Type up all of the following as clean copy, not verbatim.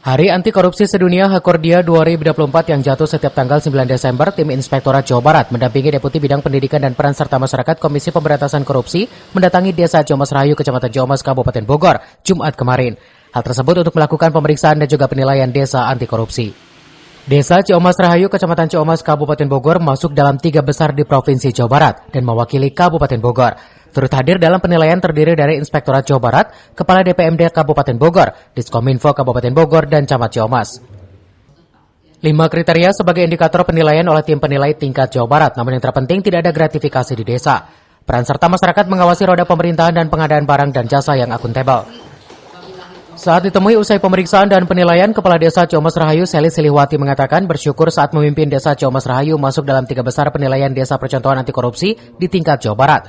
Hari Anti Korupsi Sedunia Hakordia 2024 yang jatuh setiap tanggal 9 Desember, tim Inspektorat Jawa Barat mendampingi Deputi Bidang Pendidikan dan Peran Serta Masyarakat Komisi Pemberantasan Korupsi mendatangi Desa Ciamas Rahayu, Kecamatan Ciamas, Kabupaten Bogor, Jumat kemarin. Hal tersebut untuk melakukan pemeriksaan dan juga penilaian desa anti korupsi. Desa Ciamas Rahayu, Kecamatan Ciamas, Kabupaten Bogor masuk dalam 3 besar di Provinsi Jawa Barat dan mewakili Kabupaten Bogor. Turut hadir dalam penilaian terdiri dari Inspektorat Jawa Barat, Kepala DPMD Kabupaten Bogor, Diskominfo Kabupaten Bogor, dan Camat Ciamas. 5 kriteria sebagai indikator penilaian oleh tim penilai tingkat Jawa Barat, namun yang terpenting tidak ada gratifikasi di desa. Peran serta masyarakat mengawasi roda pemerintahan dan pengadaan barang dan jasa yang akuntabel. Saat ditemui usai pemeriksaan dan penilaian, Kepala Desa Ciamas Rahayu Seli Siliwati mengatakan bersyukur saat memimpin Desa Ciamas Rahayu masuk dalam 3 besar penilaian desa percontohan anti korupsi di tingkat Jawa Barat.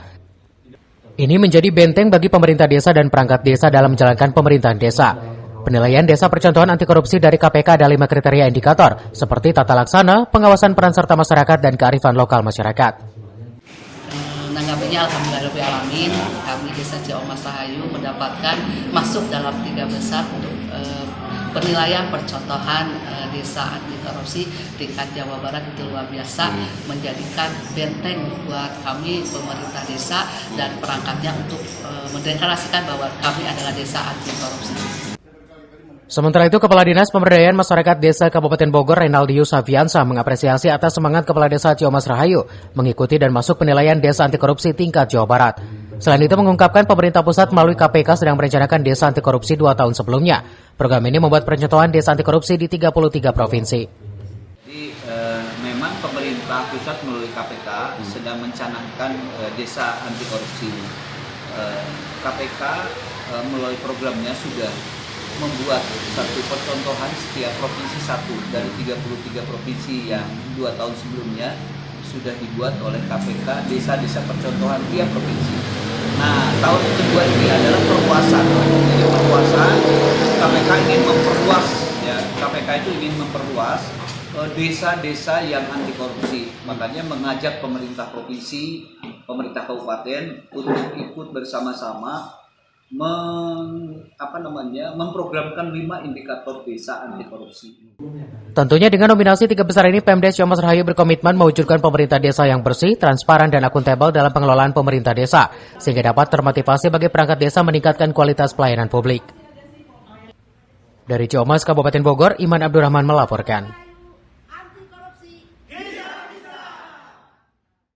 Ini menjadi benteng bagi pemerintah desa dan perangkat desa dalam menjalankan pemerintahan desa. Penilaian desa percontohan anti korupsi dari KPK ada 5 kriteria indikator, seperti tata laksana, pengawasan peran serta masyarakat, dan kearifan lokal masyarakat. Menanggapinya alhamdulillahirobbilalamin, kami Desa Ciamas Rahayu mendapatkan masuk dalam 3 besar untuk penilaian percontohan desa anti korupsi tingkat Jawa Barat. Itu luar biasa, menjadikan benteng buat kami pemerintah desa dan perangkatnya untuk mendeklarasikan bahwa kami adalah desa anti korupsi. Sementara itu, Kepala Dinas Pemberdayaan Masyarakat Desa Kabupaten Bogor, Renaldius Saviansa, mengapresiasi atas semangat Kepala Desa Ciamas Rahayu mengikuti dan masuk penilaian desa anti korupsi tingkat Jawa Barat. Selain itu, mengungkapkan pemerintah pusat melalui KPK sedang merencanakan desa anti korupsi 2 tahun sebelumnya. Program ini membuat percontohan desa anti korupsi di 33 provinsi. Jadi memang pemerintah pusat melalui KPK sedang mencanangkan desa anti korupsi. KPK melalui programnya sudah membuat satu percontohan setiap provinsi satu dari 33 provinsi yang 2 tahun sebelumnya sudah dibuat oleh KPK desa-desa percontohan tiap provinsi. Nah, tahun kedua ini adalah perluasan. Jadi perluasan, KPK ingin memperluas, ya, KPK itu ingin memperluas desa-desa yang anti korupsi. Makanya mengajak pemerintah provinsi, pemerintah kabupaten untuk ikut bersama-sama memprogramkan 5 indikator desa anti korupsi. Tentunya dengan nominasi 3 besar ini, Pemdes Ciamas Rahayu berkomitmen mewujudkan pemerintah desa yang bersih, transparan, dan akuntabel dalam pengelolaan pemerintah desa, sehingga dapat termotivasi bagi perangkat desa meningkatkan kualitas pelayanan publik. Dari Ciamas, Kabupaten Bogor, Iman Abdurrahman melaporkan.